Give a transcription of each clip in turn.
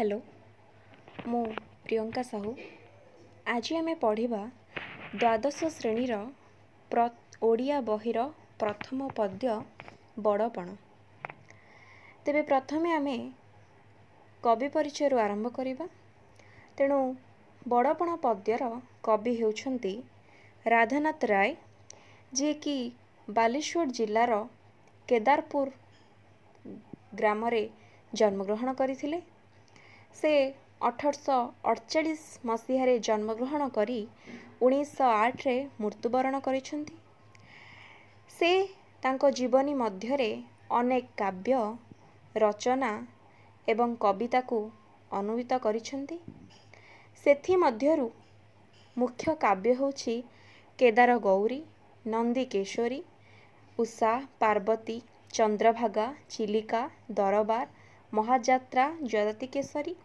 Hello मु प्रियंका साहू। आज आम पढ़ा द्वादश श्रेणीर ओडिया बहिर प्रथम पद्य बड़पण। तेबे प्रथमे आम कवि परिचय आरंभ करवा। तेणु बड़पण पद्यर कवि होउछंती राधानाथ राय, जे कि बालेश्वर जिल्लार केदारपुर ग्राम रे जन्मग्रहण करथिले। से 1848 मसीह जन्मग्रहण करी 1908 रे मृत्युवरण करिछंती। से तांको जीवनी मध्यरे अनेक काव्य रचना एवं कविता को अनुदित करिछंती। सेथि मध्यरु मुख्य काव्य होछि केदार गौरी, नंदी केशरी, उषा, पार्वती, चंद्रभागा, चिलिका, दरबार, महाजात्रा, जयति केसरी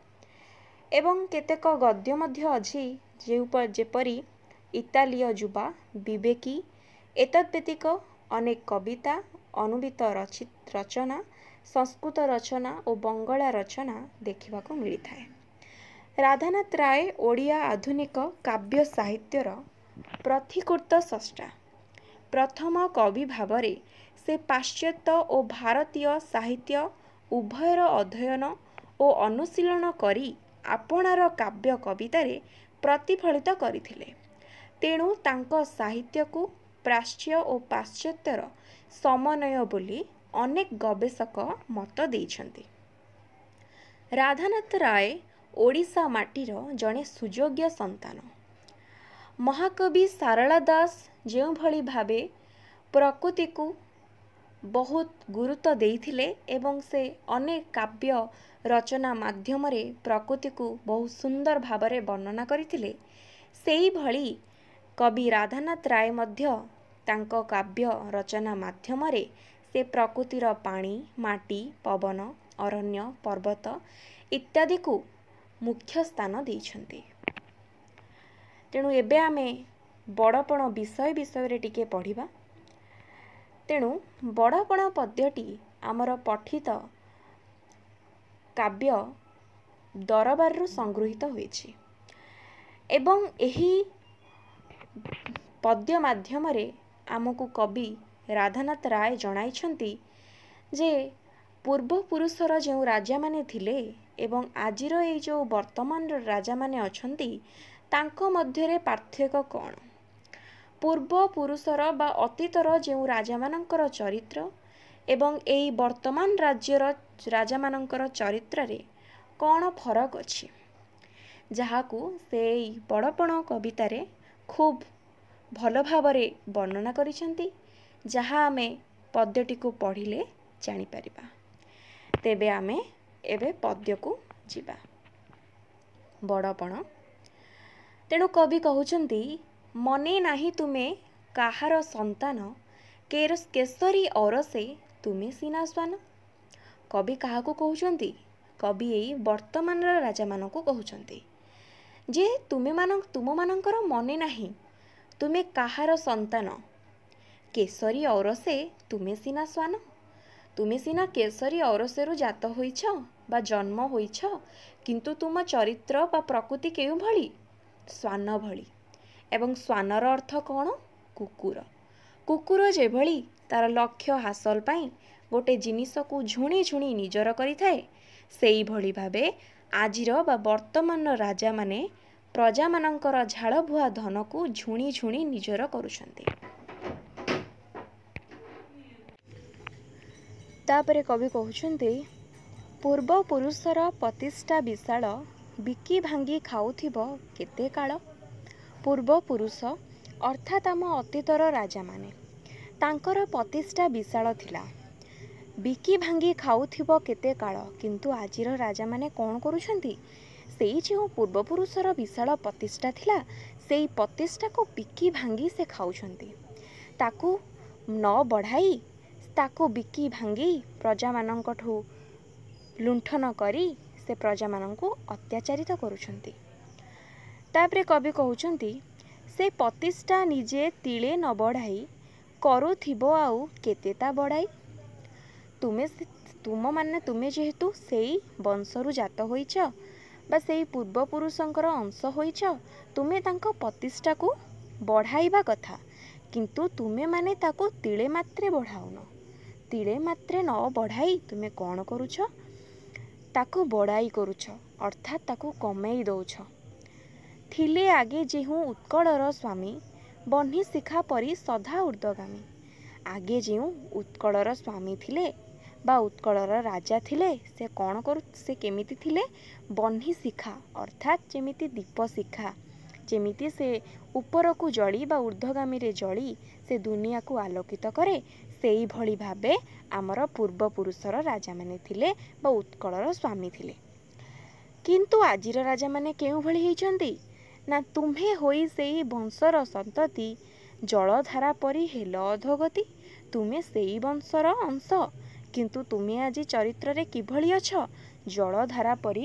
एवं केतेक गद्य मध्य अछि जेपरी इतालीय युवा, विवेकी, एतद्व्यतिक अनेक कविता, अनुदित रचना, संस्कृत रचना और बंगला रचना देखा मिलता है। राधानाथ राय ओडिया आधुनिक काव्य साहित्यर प्रथिकृत स्रष्टा। प्रथम कवि भावरे से पाश्चात्य और भारतीय साहित्य उभयर अध्ययन और अनुशीलन करी आपणार काव्य कवितारे प्रतिफलित करथिले। तेणु तांको साहित्य को प्राच्य और पाश्चात्यर समन्वय बोली अनेक गवेषक मत देइछंती। राधानाथ राय ओडिशा माटीर जड़े सुयोग्य संतान। महाकवि सारला दास जो भली भावे प्रकृति को बहुत गुरुत्व देइथिले एवं से अनेक काव्य रचना माध्यम रे प्रकृति को बहुत सुंदर भावरे वर्णना करथिले, सेही भली कवि राधानाथ राय मध्य तांको काव्य रचना माध्यम रे से प्रकृतिर पानी, माटी, पवन, अरण्य, पर्वत इत्यादि को मुख्य स्थान देइछंती। तेणु एबे आमे बड़पण विषय रे टिके पढ़िबा। तेणु बड़पण पद्यटी आमर पठित काव्य दरबार रु संगृहीत होइछि एवं एही पद्य माध्यम रे आमको कवि राधानाथ राय जणाइछंती जे पूर्व पुरुषर जो राजा माने थिले एवं आजिर ए जो वर्तमान राजा माने अछंती तांको मध्यरे पार्थक्य कोन। पूर्व पुरुषर बा अतीतर जो राजा मानकर चरित्र एवं एई वर्तमान राज्यर राजा मानकर चरित्र रे कौन फरक अछि, जहाकू से बड़पण कवितारे खूब भल भावरे वर्णना करिसेंती, जहा आमे पद्यटी को पढ़िले जानि परिबा। तेबे आमे एबे पद्य को जिबा। बड़पण। तेणु कवि कहउचंती मने नाही तुमे काहार संतान, केसरी औरसे तुमे सीना स्वान। कवि काहाको कहउचंती? कवि एई वर्तमान राजा मानको कहउचंती जे तुम मानकर मने नाही तुमे काहार संतान, केसरी औरसे तुमे सीना स्वान। तुमे सीना केसरी औरसेरु जात होइछ बा जन्म होइछ, किंतु तुम चरित्र बा प्रकृति केउ भली? स्वान भली। एवं स्वानर अर्थ कौन? कुकुर। कुकुर जे भली तार लक्ष्य हासिल पाई गोटे जिनिस को झुणी झुणी निजर करिथाए, सेई भली भावे आजिर बा वर्तमान राजा माने प्रजा मानकर झाड़ भुआ धन को झुणी झुणी निजर करुछंती। तापरे कवि कहउछंती पूर्व पुरुषर प्रतिष्ठा विशाल, बिकी भांगी खाउथिब केते काल। पूर्व पुरुष अर्थात आम अतीतर राजा माने तांकर प्रतिष्ठा विशाल थिला, बिकी भांगी खाउथिब केते काल, किंतु आजिर राजा माने कौन करुछंती? सेई जो पूर्वपुरुषर विशाल प्रतिष्ठा थिला, सेई प्रतिष्ठा को बिकी भांगी से खाउछंती। ताकू न बढ़ाई ताकू बिकी भांगी प्रजा मानंकठू लुंठन करी से प्रजा मानंकु अत्याचारित करुछंती। तापरे कवि कहउचंती से प्रतिष्ठा निजे तिले न बढ़ाई, करुथिबो आउ केते ता बढ़ाई। ତୁମେ ଯେହେତୁ ସେଇ ବଂଶରୁ ଜାତ ହୋଇଛ ବା ସେଇ ପୂର୍ବପୁରୁଷଙ୍କର ଅଂଶ ହୋଇଛ, ତୁମେ ତାଙ୍କ ପ୍ରତିଷ୍ଠାକୁ ବଢ଼ାଇବା କଥା, କିନ୍ତୁ ତୁମେମାନେ ତାକୁ ତିଳେ ମାତ୍ରେ ବଢ଼ାଉନ। ତିଳେ ମାତ୍ରେ ନ ବଢ଼ାଇ ତୁମେ କ'ଣ କରୁଛ? ତାକୁ ବଡ଼ାଇ କରୁଛ, ଅର୍ଥାତ୍ ତାକୁ କମେଇ ଦେଉଛ। ଥିଲେ ଆଗେ ଯେଉଁ ଉତ୍କଳର ସ୍ୱାମୀ, ବହ୍ନି ଶିଖା ପରି ସଦା ଊର୍ଦ୍ଧ୍ୱଗାମୀ। ଆଗେ ଯେଉଁ ଉତ୍କଳର ସ୍ୱାମୀ ଥିଲେ ବା ଉତ୍କଳର ରାଜା ଥିଲେ, ସେ କେମିତି ଥିଲେ? ବହ୍ନି ଶିଖା ଅର୍ଥାତ୍ ଯେମିତି ଦୀପ ଶିଖା, ଯେମିତି ସେ ଉପରକୁ ଜଳି ବା ଊର୍ଦ୍ଧ୍ୱଗାମୀରେ ଜଳି ସେ ଦୁନିଆକୁ ଆଲୋକିତ କରେ, ସେଇଭଳି ଭାବେ ଆମର ପୂର୍ବପୁରୁଷର ରାଜାମାନେ ଥିଲେ ବା ଉତ୍କଳର ସ୍ୱାମୀ ଥିଲେ। କିନ୍ତୁ ଆଜିର ରାଜାମାନେ କେଉଁଭଳି ହେଇଛନ୍ତି ନା, ତୁମ୍ଭେ ହୋଇ ସେଇ ବଂଶର ସନ୍ତତି, ଜଳଧାରା ପରି ହେଲ ଅଧୋଗତି। ତୁମେ ସେଇ ବଂଶର ଅଂଶ, କିନ୍ତୁ ତୁମେ ଆଜି ଚରିତ୍ରରେ କିଭଳି ଅଛ? ଜଳଧାରା ପରି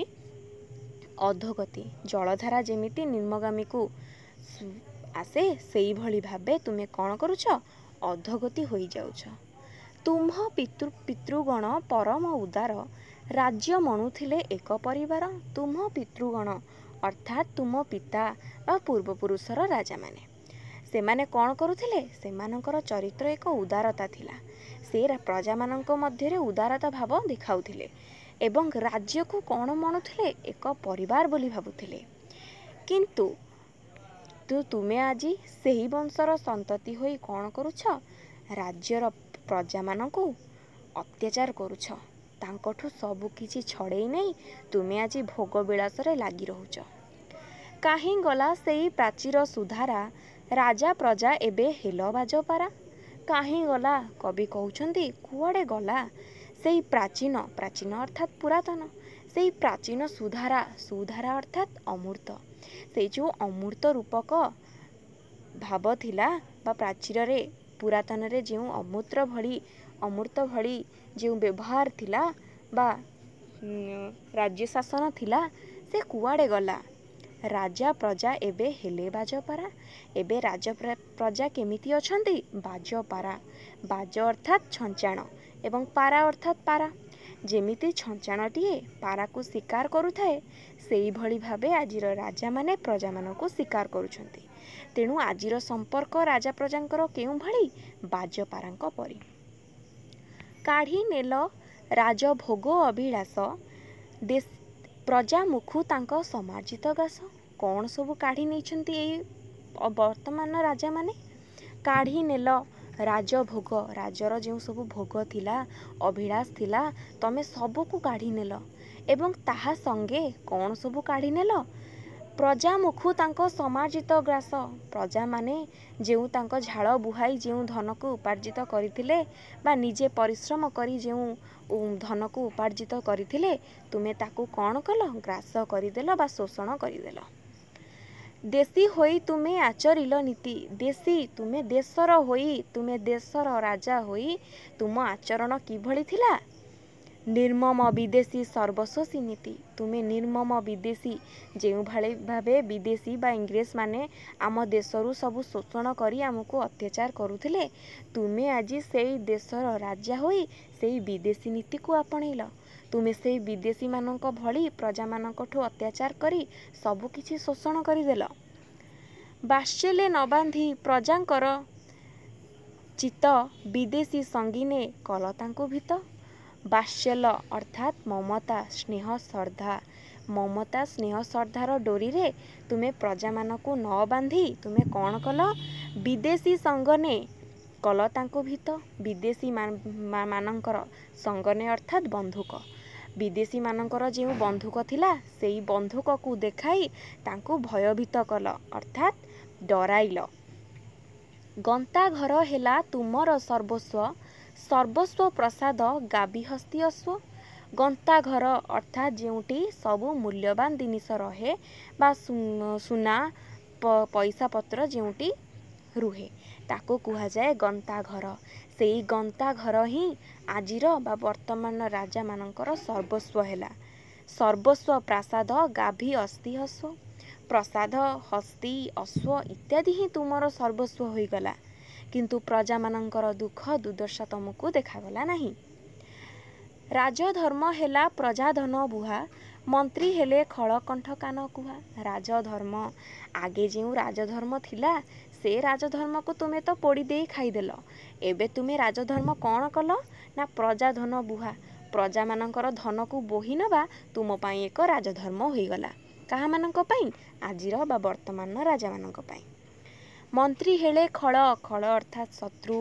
ଅଧୋଗତି। ଜଳଧାରା ଯେମିତି ନିମ୍ନଗାମୀକୁ ଆସେ, ସେଇଭଳି ଭାବେ ତୁମେ କ'ଣ କରୁଛ? ଅଧୋଗତି ହୋଇଯାଉଛ। ତୁମ୍ଭ ପିତୃଗଣ ପରମ ଉଦାର, ରାଜ୍ୟ ମଣୁଥିଲେ ଏକ ପରିବାର। ତୁମ୍ଭ ପିତୃଗଣ ଅର୍ଥାତ୍ ତୁମ ପିତା ବା ପୂର୍ବପୁରୁଷର ରାଜାମାନେ, ସେମାନେ କ'ଣ କରୁଥିଲେ? ସେମାନଙ୍କର ଚରିତ୍ର ଏକ ଉଦାରତା ଥିଲା। ସେ ପ୍ରଜାମାନଙ୍କ ମଧ୍ୟରେ ଉଦାରତା ଭାବ ଦେଖାଉଥିଲେ ଏବଂ ରାଜ୍ୟକୁ କ'ଣ ମଣୁଥିଲେ? ଏକ ପରିବାର ବୋଲି ଭାବୁଥିଲେ। କିନ୍ତୁ ତୁମେ ଆଜି ସେହି ବଂଶର ସନ୍ତତି ହୋଇ କ'ଣ କରୁଛ? ରାଜ୍ୟର ପ୍ରଜାମାନଙ୍କୁ ଅତ୍ୟାଚାର କରୁଛ। ତାଙ୍କଠୁ ସବୁ କିଛି ଛଡ଼େଇ ନେଇ ତୁମେ ଆଜି ଭୋଗ ବିଳାସରେ ଲାଗି ରହୁଛ। କାହିଁ ଗଲା ସେଇ ପ୍ରାଚୀର ସୁଧାରା, ରାଜା ପ୍ରଜା ଏବେ ହେଲ ବାଜପାରା। କାହିଁ ଗଲା? କବି କହୁଛନ୍ତି କୁଆଡ଼େ ଗଲା ସେଇ ପ୍ରାଚୀନ ଅର୍ଥାତ୍ ପୁରାତନ, ସେଇ ପ୍ରାଚୀନ ସୁଧାରା ଅର୍ଥାତ୍ ଅମୃତ। ସେଇ ଯେଉଁ ଅମୃତ ରୂପକ ଭାବ ଥିଲା ବା ପ୍ରାଚୀରରେ ପୁରାତନରେ ଯେଉଁ ଅମୃତ ଭଳି ଯେଉଁ ବ୍ୟବହାର ଥିଲା ବା ରାଜ୍ୟ ଶାସନ ଥିଲା, ସେ କୁଆଡ଼େ ଗଲା? ରାଜା ପ୍ରଜା ଏବେ ହେଲେ ବାଜପାରା। ଏବେ ପ୍ରଜା କେମିତି ଅଛନ୍ତି? ବାଜପାରା। ବାଜ ଅର୍ଥାତ୍ ଛଞ୍ଚାଣ ଏବଂ ପାରା ଅର୍ଥାତ୍ ପାରା। ଯେମିତି ଛଞ୍ଚାଣଟିଏ ପାରାକୁ ଶିକାର କରୁଥାଏ, ସେଇଭଳି ଭାବେ ଆଜିର ରାଜାମାନେ ପ୍ରଜାମାନଙ୍କୁ ଶିକାର କରୁଛନ୍ତି। ତେଣୁ ଆଜିର ସମ୍ପର୍କ ରାଜା ପ୍ରଜାଙ୍କର କେଉଁଭଳି? ବାଜପାରାଙ୍କ ପରି। କାଢ଼ି ନେଲ ରାଜଭୋଗ ଅଭିଳାଷ, ପ୍ରଜା ମୁଖୁ ତାଙ୍କ ସମାର୍ଜିତ ଗାସ। କ'ଣ ସବୁ କାଢ଼ି ନେଇଛନ୍ତି ଏଇ ବର୍ତ୍ତମାନର ରାଜାମାନେ? କାଢ଼ି ନେଲ ରାଜଭୋଗ, ରାଜର ଯେଉଁ ସବୁ ଭୋଗ ଥିଲା, ଅଭିଳାଷ ଥିଲା, ତମେ ସବୁକୁ କାଢ଼ି ନେଲ ଏବଂ ତାହା ସଙ୍ଗେ କ'ଣ ସବୁ କାଢ଼ି ନେଲ? ପ୍ରଜା ମୁଖୁ ତାଙ୍କ ସମାର୍ଜିତ ଗ୍ରାସ। ପ୍ରଜାମାନେ ଯେଉଁ ତାଙ୍କ ଝାଳ ବୁହାଇ ଯେଉଁ ଧନକୁ ଉପାର୍ଜିତ କରିଥିଲେ ବା ନିଜେ ପରିଶ୍ରମ କରି ଯେଉଁ ଧନକୁ ଉପାର୍ଜିତ କରିଥିଲେ, ତୁମେ ତାକୁ କ'ଣ କଲ? ଗ୍ରାସ କରିଦେଲ ବା ଶୋଷଣ କରିଦେଲ। ଦେଶୀ ହୋଇ ତୁମେ ଆଚରିଲ ନୀତି। ଦେଶୀ, ତୁମେ ଦେଶର ହୋଇ, ତୁମେ ଦେଶର ରାଜା ହୋଇ ତୁମ ଆଚରଣ କିଭଳି ଥିଲା? ନିର୍ମମ ବିଦେଶୀ ସର୍ବଶୋଷୀ ନୀତି। ତୁମେ ନିର୍ମମ ବିଦେଶୀ, ଯେଉଁଭଳି ଭାବେ ବିଦେଶୀ ବା ଇଂରେଜମାନେ ଆମ ଦେଶରୁ ସବୁ ଶୋଷଣ କରି ଆମକୁ ଅତ୍ୟାଚାର କରୁଥିଲେ, ତୁମେ ଆଜି ସେଇ ଦେଶର ରାଜା ହୋଇ ସେଇ ବିଦେଶୀ ନୀତିକୁ ଆପଣେଇଲ। ତୁମେ ସେଇ ବିଦେଶୀମାନଙ୍କ ଭଳି ପ୍ରଜାମାନଙ୍କଠୁ ଅତ୍ୟାଚାର କରି ସବୁକିଛି ଶୋଷଣ କରିଦେଲ। ବାତ୍ସଲ୍ୟ ନ ବାନ୍ଧି ପ୍ରଜାଙ୍କର ଚିତ୍ତ, ବିଦେଶୀ ସଙ୍ଗିନେ କଲ ତାଙ୍କୁ ଭୀତ। ବାତ୍ସଲ୍ୟ ଅର୍ଥାତ୍ ମମତା, ସ୍ନେହ, ଶ୍ରଦ୍ଧା। ମମତା, ସ୍ନେହ, ଶ୍ରଦ୍ଧାର ଡୋରିରେ ତୁମେ ପ୍ରଜାମାନଙ୍କୁ ନ ବାନ୍ଧି ତୁମେ କ'ଣ କଲ? ବିଦେଶୀ ସଙ୍ଗନେ କଲ ତାଙ୍କୁ ଭୀତ। ବିଦେଶୀ ମାନଙ୍କର ସଙ୍ଗନେ ଅର୍ଥାତ୍ ବନ୍ଧୁକ। ବିଦେଶୀମାନଙ୍କର ଯେଉଁ ବନ୍ଧୁକ ଥିଲା, ସେଇ ବନ୍ଧୁକକୁ ଦେଖାଇ ତାଙ୍କୁ ଭୟଭୀତ କଲ ଅର୍ଥାତ୍ ଡରାଇଲ। ଗନ୍ତାଘର ହେଲା ତୁମର ସର୍ବସ୍ୱ, ସର୍ବସ୍ୱ ପ୍ରସାଦ ଗାବି ହସ୍ତି ଅଶ୍ୱ। ଗନ୍ତାଘର ଅର୍ଥାତ୍ ଯେଉଁଠି ସବୁ ମୂଲ୍ୟବାନ ଜିନିଷ ରହେ ବା ସୁନା ପଇସା ପତ୍ର ଯେଉଁଠି ରୁହେ, ତାକୁ କୁହାଯାଏ ଗନ୍ତାଘର। ସେଇ ଗନ୍ତାଘର ହିଁ ଆଜିର ବା ବର୍ତ୍ତମାନର ରାଜାମାନଙ୍କର ସର୍ବସ୍ୱ ହେଲା। ସର୍ବସ୍ୱ ପ୍ରାସାଦ ଗାଭୀ ଅସ୍ତି ଅଶ୍ୱ। ପ୍ରସାଦ, ହସ୍ତି, ଅଶ୍ୱ ଇତ୍ୟାଦି ହିଁ ତୁମର ସର୍ବସ୍ୱ ହୋଇଗଲା, କିନ୍ତୁ ପ୍ରଜାମାନଙ୍କର ଦୁଃଖ ଦୁର୍ଦ୍ଦଶା ତମକୁ ଦେଖାଗଲା ନାହିଁ। ରାଜଧର୍ମ ହେଲା ପ୍ରଜାଧନ ବୁହା, ମନ୍ତ୍ରୀ ହେଲେ ଖଳକଣ୍ଠ କାନ କୁହା। ରାଜଧର୍ମ, ଆଗେ ଯେଉଁ ରାଜଧର୍ମ ଥିଲା ସେ ରାଜଧର୍ମକୁ ତୁମେ ତ ପୋଡ଼ି ଦେଇ ଖାଇଦେଲ। ଏବେ ତୁମେ ରାଜଧର୍ମ କ'ଣ କଲ ନା ପ୍ରଜାଧନ ବୁହା, ପ୍ରଜାମାନଙ୍କର ଧନକୁ ବୋହି ନେବା ତୁମ ପାଇଁ ଏକ ରାଜଧର୍ମ ହୋଇଗଲା। କାହାମାନଙ୍କ ପାଇଁ? ଆଜିର ବା ବର୍ତ୍ତମାନର ରାଜାମାନଙ୍କ ପାଇଁ। ମନ୍ତ୍ରୀ ହେଲେ ଖଳ, ଖଳ ଅର୍ଥାତ୍ ଶତ୍ରୁ,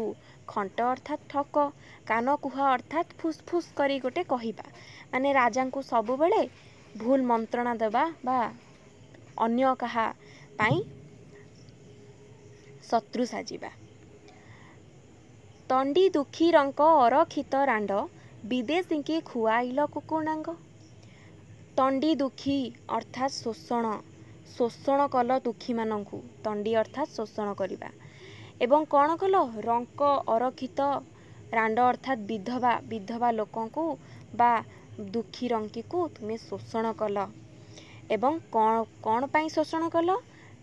ଖଣ୍ଟ ଅର୍ଥାତ୍ ଠକ, କାନ କୁହା ଅର୍ଥାତ୍ ଫୁସ୍ଫୁସ୍ କରି ଗୋଟେ କହିବା, ମାନେ ରାଜାଙ୍କୁ ସବୁବେଳେ ଭୁଲ ମନ୍ତ୍ରଣା ଦେବା ବା ଅନ୍ୟ କାହା ପାଇଁ ଶତ୍ରୁ ସାଜିବା। ତଣ୍ଡି ଦୁଃଖୀରଙ୍କ ଅରକ୍ଷିତ ରାଣ୍ଡ, ବିଦେଶୀଙ୍କି ଖୁଆଇଲ କୁକୁଡ଼ାଙ୍ଗ। ତଣ୍ଡି ଦୁଃଖୀ ଅର୍ଥାତ୍ ଶୋଷଣ, ଶୋଷଣ କଲ ଦୁଃଖୀମାନଙ୍କୁ, ତଣ୍ଡି ଅର୍ଥାତ୍ ଶୋଷଣ କରିବା। ଏବଂ କ'ଣ କଲ? ରଙ୍କ ଅରକ୍ଷିତ, ରାଣ୍ଡ ଅର୍ଥାତ୍ ବିଧବା, ବିଧବା ଲୋକଙ୍କୁ ବା ଦୁଃଖୀ ରଙ୍କିକୁ ତୁମେ ଶୋଷଣ କଲ। ଏବଂ କ'ଣ ପାଇଁ ଶୋଷଣ କଲ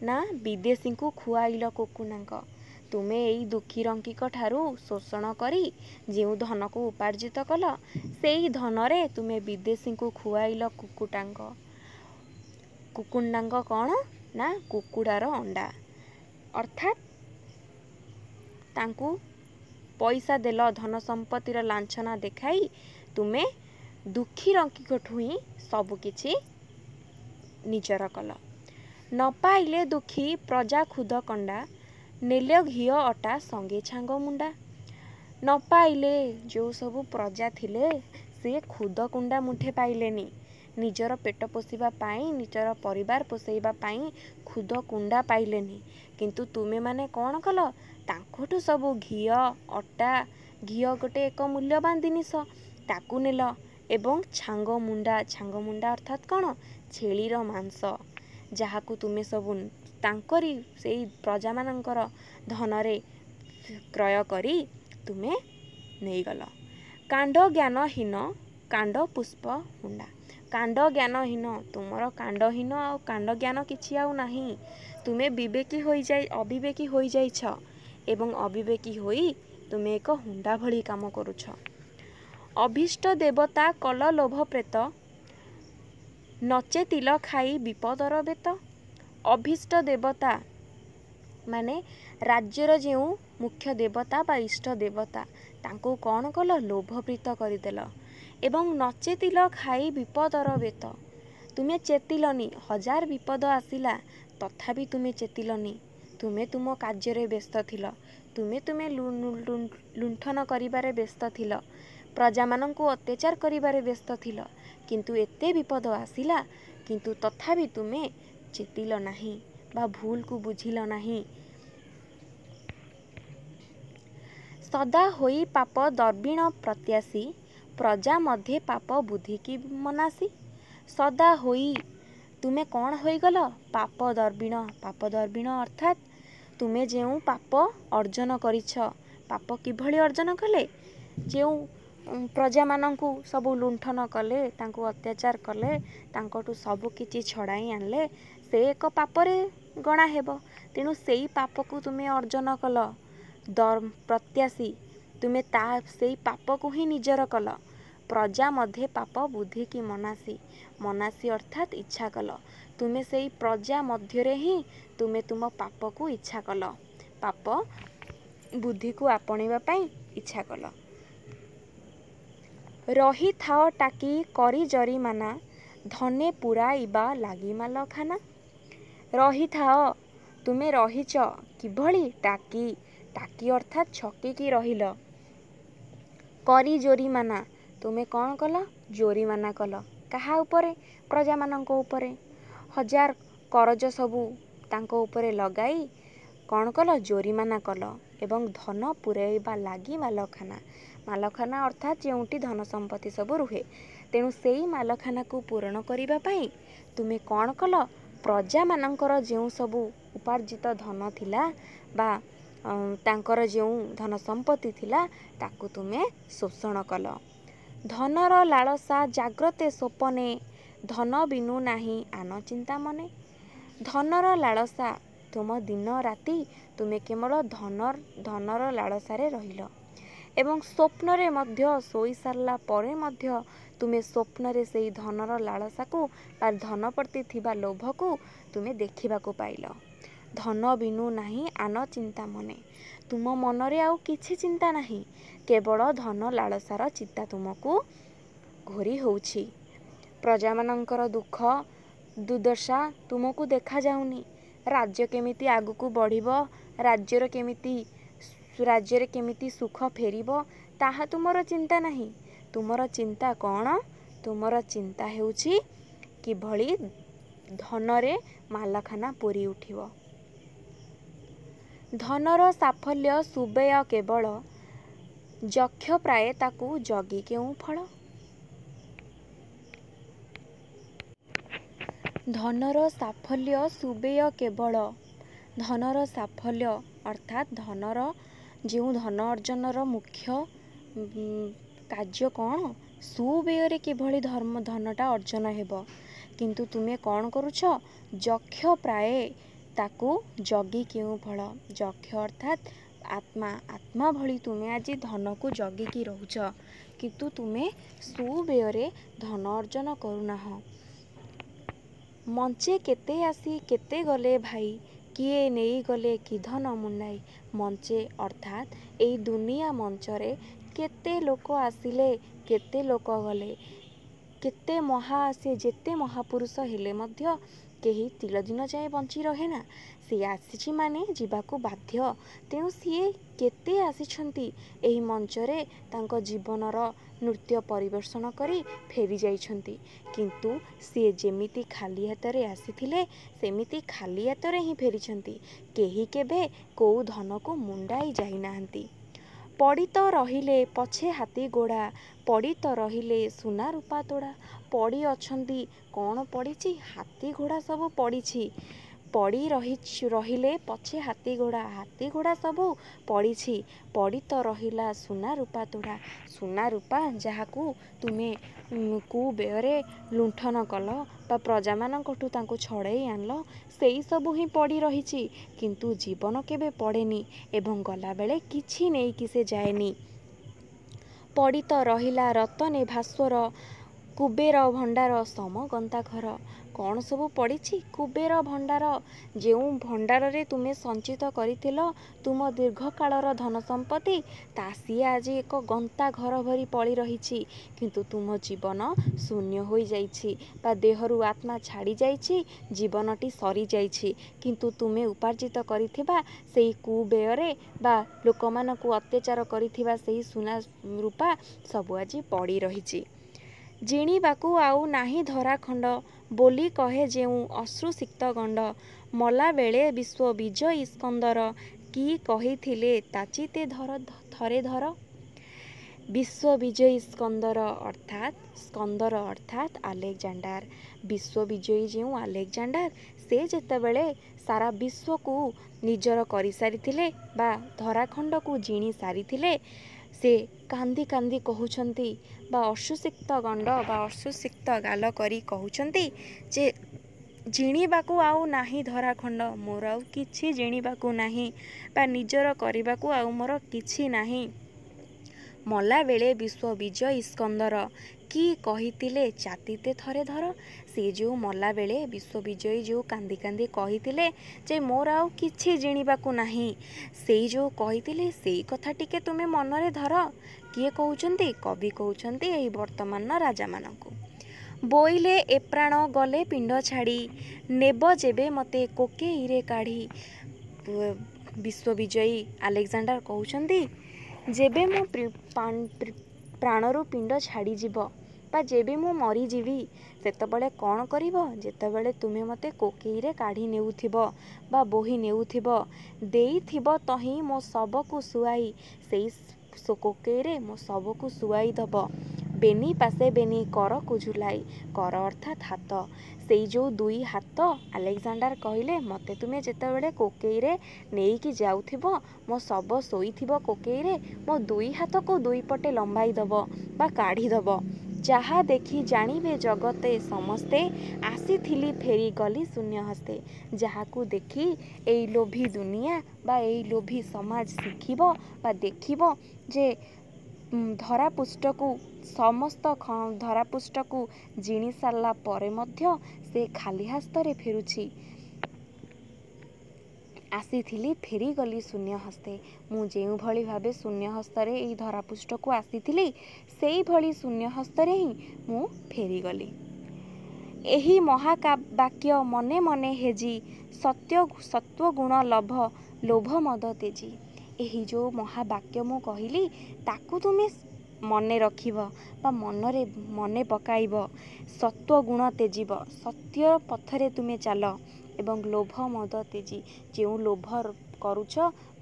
ନା ବିଦେଶୀଙ୍କୁ ଖୁଆଇଲ କୁକୁଡ଼ାଙ୍କ। ତୁମେ ଏଇ ଦୁଃଖୀ ରଙ୍କିଙ୍କ ଠାରୁ ଶୋଷଣ କରି ଯେଉଁ ଧନକୁ ଉପାର୍ଜିତ କଲ ସେଇ ଧନରେ ତୁମେ ବିଦେଶୀଙ୍କୁ ଖୁଆଇଲ କୁକୁଡ଼ାଙ୍କ। କୁକୁଡ଼ାଙ୍କ କ'ଣ ନା କୁକୁଡ଼ାର ଅଣ୍ଡା, ଅର୍ଥାତ୍ ତାଙ୍କୁ ପଇସା ଦେଲ, ଧନ ସମ୍ପତ୍ତିର ଲାଞ୍ଛନା ଦେଖାଇ ତୁମେ ଦୁଃଖୀ ରଙ୍କିଙ୍କଠୁ ହିଁ ସବୁକିଛି ନିଜର କଲ। ନ ପାଇଲେ ଦୁଃଖୀ ପ୍ରଜା ଖୁଦ କଣ୍ଡା, ନେଲ ଘିଅ ଅଟା ସଙ୍ଗେ ଛାଙ୍ଗ ମୁଣ୍ଡା। ନ ପାଇଲେ ଯେଉଁ ସବୁ ପ୍ରଜା ଥିଲେ ସେ ଖୁଦ କୁଣ୍ଡା ମୁଠେ ପାଇଲେନି। ନିଜର ପେଟ ପୋଷିବା ପାଇଁ, ନିଜର ପରିବାର ପୋଷେଇବା ପାଇଁ ଖୁଦ କୁଣ୍ଡା ପାଇଲେନି। କିନ୍ତୁ ତୁମେମାନେ କ'ଣ କଲ? ତାଙ୍କଠୁ ସବୁ ଘିଅ, ଅଟା, ଘିଅ ଗୋଟେ ଏକ ମୂଲ୍ୟବାନ ଜିନିଷ, ତାକୁ ନେଲ। ଏବଂ ଛାଙ୍ଗ ମୁଣ୍ଡା, ଛାଙ୍ଗ ମୁଣ୍ଡା ଅର୍ଥାତ୍ କ'ଣ? ଛେଳିର ମାଂସ, ଯାହାକୁ ତୁମେ ସବୁ ତାଙ୍କରି ସେଇ ପ୍ରଜାମାନଙ୍କର ଧନରେ କ୍ରୟ କରି ତୁମେ ନେଇଗଲ। କାଣ୍ଡ ଜ୍ଞାନହୀନ, କାଣ୍ଡ ପୁଷ୍ପ ହୁଣ୍ଡା। କାଣ୍ଡ ଜ୍ଞାନହୀନ, ତୁମର କାଣ୍ଡହୀନ ଆଉ କାଣ୍ଡ ଜ୍ଞାନ କିଛି ଆଉ ନାହିଁ। ତୁମେ ଅବିବେକୀ ହୋଇଯାଇଛ ଏବଂ ଅବିବେକୀ ହୋଇ ତୁମେ ଏକ ହୁଣ୍ଡା ଭଳି କାମ କରୁଛ। ଅଭୀଷ୍ଟ ଦେବତା କଲ ଲୋଭ ପ୍ରେତ, ନଚେତିଲ ଖାଇ ବିପଦର ବେତ। ଅଭୀଷ୍ଟ ଦେବତା ମାନେ ରାଜ୍ୟର ଯେଉଁ ମୁଖ୍ୟ ଦେବତା ବା ଇଷ୍ଟ ଦେବତା, ତାଙ୍କୁ କ'ଣ କଲ? ଲୋଭପ୍ରୀତ କରିଦେଲ। ଏବଂ ନଚେତିଲ ଖାଇ ବିପଦର ବେତ, ତୁମେ ଚେତିଲନି। ହଜାର ବିପଦ ଆସିଲା ତଥାପି ତୁମେ ଚେତିଲନି। ତୁମେ ତୁମ କାର୍ଯ୍ୟରେ ବ୍ୟସ୍ତ ଥିଲ, ତୁମେ ଲୁଣ୍ଠନ କରିବାରେ ବ୍ୟସ୍ତ ଥିଲ, ପ୍ରଜାମାନଙ୍କୁ ଅତ୍ୟାଚାର କରିବାରେ ବ୍ୟସ୍ତ ଥିଲ। କିନ୍ତୁ ଏତେ ବିପଦ ଆସିଲା କିନ୍ତୁ ତଥାପି ତୁମେ ଚେତିଲ ନାହିଁ ବା ଭୁଲକୁ ବୁଝିଲ ନାହିଁ। ସଦା ହୋଇ ପାପ ଦର୍ବିଣ ପ୍ରତ୍ୟାଶୀ, ପ୍ରଜା ମଧ୍ୟେ ପାପ ବୁଦ୍ଧିକି ମନାସି। ସଦା ହୋଇ ତୁମେ କ'ଣ ହୋଇଗଲ? ପାପ ଦର୍ବିଣ। ପାପ ଦର୍ବିଣ ଅର୍ଥାତ୍ ତୁମେ ଯେଉଁ ପାପ ଅର୍ଜନ କରିଛ। ପାପ କିଭଳି ଅର୍ଜନ କଲେ? ଯେଉଁ ପ୍ରଜାମାନଙ୍କୁ ସବୁ ଲୁଣ୍ଠନ କଲେ, ତାଙ୍କୁ ଅତ୍ୟାଚାର କଲେ, ତାଙ୍କଠୁ ସବୁ କିଛି ଛଡ଼ାଇ ଆଣିଲେ, ସେ ଏକ ପାପରେ ଗଣା ହେବ। ତେଣୁ ସେଇ ପାପକୁ ତୁମେ ଅର୍ଜନ କଲ। ପ୍ରତ୍ୟାଶୀ, ତୁମେ ସେଇ ପାପକୁ ହିଁ ନିଜର କଲ। ପ୍ରଜା ମଧ୍ୟେ ପାପ ବୁଦ୍ଧିକି ମନାସି। ମନାସି ଅର୍ଥାତ୍ ଇଚ୍ଛା କଲ। ତୁମେ ସେଇ ପ୍ରଜା ମଧ୍ୟରେ ହିଁ ତୁମେ ତୁମ ପାପକୁ ଇଚ୍ଛା କଲ, ପାପ ବୁଦ୍ଧିକୁ ଆପଣେଇବା ପାଇଁ ଇଚ୍ଛା କଲ। ରହିଥାଅ ଟାକି କରି ଜରିମାନା, ଧନେ ପୁରାଇବା ଲାଗି ମାଲଖାନା। ରହିଥାଅ, ତୁମେ ରହିଛ କିଭଳି? ଟାକି, ଟାକି ଅର୍ଥାତ୍ ଛକିକି ରହିଲ। କରି ଜୋରିମାନା, ତୁମେ କ'ଣ କଲ? ଜୋରିମାନା କଲ। କାହା ଉପରେ? ପ୍ରଜାମାନଙ୍କ ଉପରେ। ହଜାର କରଜ ସବୁ ତାଙ୍କ ଉପରେ ଲଗାଇ କ'ଣ କଲ? ଜୋରିମାନା କଲ। ଏବଂ ଧନ ପୁରାଇବା ଲାଗି ମାଲଖାନା। ମାଲଖାନା ଅର୍ଥାତ୍ ଯେଉଁଠି ଧନ ସମ୍ପତ୍ତି ସବୁ ରୁହେ। ତେଣୁ ସେଇ ମାଲଖାନାକୁ ପୂରଣ କରିବା ପାଇଁ ତୁମେ କ'ଣ କଲ? ପ୍ରଜାମାନଙ୍କର ଯେଉଁ ସବୁ ଉପାର୍ଜିତ ଧନ ଥିଲା ବା ତାଙ୍କର ଯେଉଁ ଧନ ସମ୍ପତ୍ତି ଥିଲା ତାକୁ ତୁମେ ଶୋଷଣ କଲ। ଧନର ଲାଳସା ଜାଗ୍ରତେ ସୋପନେ, ଧନ ବିନୁ ନାହିଁ ଆନ ଚିନ୍ତା ମନେ। ଧନର ଲାଳସା, ତୁମ ଦିନ ରାତି ତୁମେ କେବଳ ଧନର ଲାଳସାରେ ରହିଲ ଏବଂ ସ୍ୱପ୍ନରେ ମଧ୍ୟ ଶୋଇ ସାରିଲା ପରେ ମଧ୍ୟ ତୁମେ ସ୍ୱପ୍ନରେ ସେଇ ଧନର ଲାଳସାକୁ ବା ଧନ ପ୍ରତି ଥିବା ଲୋଭକୁ ତୁମେ ଦେଖିବାକୁ ପାଇଲ। ଧନ ବିନୁ ନାହିଁ ଆନ ଚିନ୍ତା ମନେ। ତୁମ ମନରେ ଆଉ କିଛି ଚିନ୍ତା ନାହିଁ, କେବଳ ଧନ ଲାଳସାର ଚିନ୍ତା ତୁମକୁ ଘୋରି ହେଉଛି। ପ୍ରଜାମାନଙ୍କର ଦୁଃଖ ଦୁର୍ଦ୍ଦଶା ତୁମକୁ ଦେଖାଯାଉନି। ରାଜ୍ୟ କେମିତି ଆଗକୁ ବଢ଼ିବ, ରାଜ୍ୟରେ କେମିତି ସୁଖ ଫେରିବ, ତାହା ତୁମର ଚିନ୍ତା ନାହିଁ। ତୁମର ଚିନ୍ତା କ'ଣ? ତୁମର ଚିନ୍ତା ହେଉଛି କିଭଳି ଧନରେ ମାଲଖାନା ପୂରି ଉଠିବ। ଧନର ସାଫଲ୍ୟ ସୁବେୟ କେବଳ, ଯକ୍ଷ ପ୍ରାୟ ତାକୁ ଜଗି କେଉଁ ଫଳ। ଧନର ସାଫଲ୍ୟ ସୁବେୟ କେବଳ। ଧନର ସାଫଲ୍ୟ ଅର୍ଥାତ୍ ଯେଉଁ ଧନ ଅର୍ଜନର ମୁଖ୍ୟ କାର୍ଯ୍ୟ କ'ଣ? ସୁବେୟରେ କିଭଳି ଧନଟା ଅର୍ଜନ ହେବ। କିନ୍ତୁ ତୁମେ କ'ଣ କରୁଛ? ଯକ୍ଷ ପ୍ରାୟ ତାକୁ ଜଗି କେଉଁ ଫଳ। ଯକ୍ଷ ଅର୍ଥାତ୍ ଆତ୍ମା ଭଳି ତୁମେ ଆଜି ଧନକୁ ଜଗିକି ରହୁଛ, କିନ୍ତୁ ତୁମେ ସୁବେୟରେ ଧନ ଅର୍ଜନ କରୁନାହଁ। ମଞ୍ଚେ କେତେ ଆସି କେତେ ଗଲେ ଭାଇ, କିଏ ନେଇଗଲେ କି ଧନ ମୁଣ୍ଡାଇ। ମଞ୍ଚେ ଅର୍ଥାତ୍ ଏଇ ଦୁନିଆ ମଞ୍ଚରେ କେତେ ଲୋକ ଆସିଲେ, କେତେ ଲୋକ ଗଲେ। ଯେତେ ମହାପୁରୁଷ ହେଲେ ମଧ୍ୟ କେହି ଚିରଦିନ ଯାଏ ବଞ୍ଚି ରହେନା। ସିଏ ଆସିଛି ମାନେ ଯିବାକୁ ବାଧ୍ୟ। ତେଣୁ ସିଏ କେତେ ଆସିଛନ୍ତି ଏହି ମଞ୍ଚରେ ତାଙ୍କ ଜୀବନର ନୃତ୍ୟ ପରିବେଷଣ କରି ଫେରି ଯାଇଛନ୍ତି। କିନ୍ତୁ ସିଏ ଯେମିତି ଖାଲି ହାତରେ ଆସିଥିଲେ ସେମିତି ଖାଲି ହାତରେ ହିଁ ଫେରିଛନ୍ତି। କେହି କେବେ କୋଉ ଧନକୁ ମୁଣ୍ଡାଇ ଯାଇନାହାନ୍ତି। ପଡ଼ି ତ ରହିଲେ ପଛେ ହାତୀ ଗୋଡ଼ା, ପଡ଼ି ତ ରହିଲେ ସୁନା ରୂପା ତୋଡ଼ା। ପଡ଼ି ଅଛନ୍ତି, କ'ଣ ପଡ଼ିଛି? ହାତୀ ଘୋଡ଼ା ସବୁ ପଡ଼ିଛି। ପଡ଼ି ରହିଲେ ପଛେ ହାତୀ ଘୋଡ଼ା ସବୁ ପଡ଼ିଛି। ପଡ଼ି ତ ରହିଲା ସୁନା ରୂପା ତୋଡ଼ା। ସୁନା ରୂପା ଯାହାକୁ ତୁମେ କୁବେୟରେ ଲୁଣ୍ଠନ କଲ ବା ପ୍ରଜାମାନଙ୍କଠୁ ତାଙ୍କୁ ଛଡ଼େଇ ଆଣିଲ, ସେଇ ସବୁ ହିଁ ପଡ଼ି ରହିଛି। କିନ୍ତୁ ଜୀବନ କେବେ ପଡ଼େନି ଏବଂ ଗଲାବେଳେ କିଛି ନେଇକି ସେ ଯାଏନି। ପଡ଼ି ତ ରହିଲା ରତନେ ଭାସ୍ୱର, କୁବେର ଭଣ୍ଡାର ସମ ଗନ୍ତାଘର। କ'ଣ ସବୁ ପଡ଼ିଛି? କୁବେର ଭଣ୍ଡାର। ଯେଉଁ ଭଣ୍ଡାରରେ ତୁମେ ସଞ୍ଚିତ କରିଥିଲ ତୁମ ଦୀର୍ଘକାଳର ଧନ ସମ୍ପତ୍ତି, ସିଏ ଆଜି ଏକ ଗନ୍ତା ଘର ଭରି ପଡ଼ି ରହିଛି। କିନ୍ତୁ ତୁମ ଜୀବନ ଶୂନ୍ୟ ହୋଇଯାଇଛି ବା ଦେହରୁ ଆତ୍ମା ଛାଡ଼ି ଯାଇଛି, ଜୀବନଟି ସରିଯାଇଛି। କିନ୍ତୁ ତୁମେ ଉପାର୍ଜିତ କରିଥିବା ସେହି କୁବେୟରେ ବା ଲୋକମାନଙ୍କୁ ଅତ୍ୟାଚାର କରିଥିବା ସେହି ସୁନା ରୂପା ସବୁ ଆଜି ପଡ଼ି ରହିଛି। ଜିଣିବାକୁ ଆଉ ନାହିଁ ଧରାଖଣ୍ଡ ବୋଲି କହେ ଯେଉଁ ଅଶ୍ରୁସିକ୍ତ ଗଣ୍ଡ। ମଲାବେଳେ ବିଶ୍ୱବିଜୟୀ ସ୍କନ୍ଦର, କି କହିଥିଲେ ତାଚିତେ ଥରେ ଧର। ବିଶ୍ୱବିଜୟୀ ସ୍କନ୍ଦର ଅର୍ଥାତ୍ ଆଲେକଜାଣ୍ଡାର। ବିଶ୍ୱବିଜୟୀ ଯେଉଁ ଆଲେକଜାଣ୍ଡାର, ସେ ଯେତେବେଳେ ସାରା ବିଶ୍ୱକୁ ନିଜର କରିସାରିଥିଲେ ବା ଧରାଖଣ୍ଡକୁ ଜିଣି ସାରିଥିଲେ, ସେ କାନ୍ଦି କାନ୍ଦି କହୁଛନ୍ତି ବା ଅଶ୍ରୁସିକ୍ତ ଗଣ୍ଡ ବା ଅଶ୍ରୁସିକ୍ତ ଗାଲ କରି କହୁଛନ୍ତି ଯେ ଜିଣିବାକୁ ଆଉ ନାହିଁ ଧରାଖଣ୍ଡ, ମୋର ଆଉ କିଛି ଜିଣିବାକୁ ନାହିଁ ବା ନିଜର କରିବାକୁ ଆଉ ମୋର କିଛି ନାହିଁ। ମଲାବେଳେ ବିଶ୍ୱବିଜୟୀ ସ୍କନ୍ଦର, କି କହିଥିଲେ ଚାତିତେ ଥରେ ଧର। ସେ ଯେଉଁ ମଲାବେଳେ ବିଶ୍ୱବିଜୟୀ ଯେଉଁ କାନ୍ଦି କାନ୍ଦି କହିଥିଲେ ଯେ ମୋର ଆଉ କିଛି ଜିଣିବାକୁ ନାହିଁ, ସେଇ ଯେଉଁ କହିଥିଲେ ସେଇ କଥା ଟିକେ ତୁମେ ମନରେ ଧର। କିଏ କହୁଛନ୍ତି? କବି କହୁଛନ୍ତି ଏହି ବର୍ତ୍ତମାନର ରାଜାମାନଙ୍କୁ। ବୋଇଲେ ଏ ପ୍ରାଣ ଗଲେ ପିଣ୍ଡ ଛାଡ଼ି, ନେବ ଯେବେ ମୋତେ କୋକେଇରେ କାଢ଼ି। ବିଶ୍ୱବିଜୟୀ ଆଲେକଜାଣ୍ଡାର କହୁଛନ୍ତି ଯେବେ ମୋ ପ୍ରାଣରୁ ପିଣ୍ଡ ଛାଡ଼ିଯିବ ବା ଯେବେ ମୁଁ ମରିଯିବି, ସେତେବେଳେ କ'ଣ କରିବ? ଯେତେବେଳେ ତୁମେ ମୋତେ କୋକେଇରେ କାଢ଼ି ନେଉଥିବ ବା ବୋହି ନେଉଥିବ, ଦେଇଥିବ ତହିଁ ମୋ ଶବକୁ ଶୁଆଇ, ସେଇ କୋକେଇରେ ମୋ ଶବକୁ ଶୁଆଇ ଦେବ। ବେନି ପାଶେ ବେନି କରକୁ ଝୁଲାଇ। କର ଅର୍ଥାତ୍ ହାତ। ସେଇ ଯେଉଁ ଦୁଇ ହାତ, ଆଲେକଜାଣ୍ଡାର କହିଲେ ମୋତେ ତୁମେ ଯେତେବେଳେ କୋକେଇରେ ନେଇକି ଯାଉଥିବ, ମୋ ଶବ ଶୋଇଥିବ କୋକେଇରେ, ମୋ ଦୁଇ ହାତକୁ ଦୁଇ ପଟେ ଲମ୍ବାଇ ଦେବ ବା କାଢ଼ିଦେବ। ଯାହା ଦେଖି ଜାଣିବେ ଜଗତେ ସମସ୍ତେ, ଆସିଥିଲି ଫେରି ଗଲି ଶୂନ୍ୟ ହସ୍ତେ। ଯାହାକୁ ଦେଖି ଏଇ ଲୋଭୀ ଦୁନିଆ ବା ଏଇ ଲୋଭୀ ସମାଜ ଶିଖିବ ବା ଦେଖିବ ଯେ ଧରାପୃଷ୍ଠକୁ ସମସ୍ତ ଧରାପୃଷ୍ଠକୁ ଜିଣି ସାରିଲା ପରେ ମଧ୍ୟ ସେ ଖାଲି ହସ୍ତରେ ଫେରୁଛି। ଆସିଥିଲି ଫେରିଗଲି ଶୂନ୍ୟ ହସ୍ତେ। ମୁଁ ଯେଉଁଭଳି ଭାବେ ଶୂନ୍ୟ ହସ୍ତରେ ଏହି ଧରାପୃଷ୍ଠକୁ ଆସିଥିଲି ସେଇଭଳି ଶୂନ୍ୟ ହସ୍ତରେ ହିଁ ମୁଁ ଫେରିଗଲି। ଏହି ମହାବାକ୍ୟ ମନେ ମନେ ହେଜି ସତ୍ୱଗୁଣ ଲୋଭ ମଦ ତେଜି। ଏହି ଯେଉଁ ମହାବାକ୍ୟ ମୁଁ କହିଲି ତାକୁ ତୁମେ ମନେ ରଖିବ ବା ମନେ ପକାଇବ। ସତ୍ୱଗୁଣ ତେଜିବ, ସତ୍ୟ ପଥରେ ତୁମେ ଚାଲ ଏବଂ ଲୋଭ ମଦ ତେଜି। ଯେଉଁ ଲୋଭ କରୁଛ,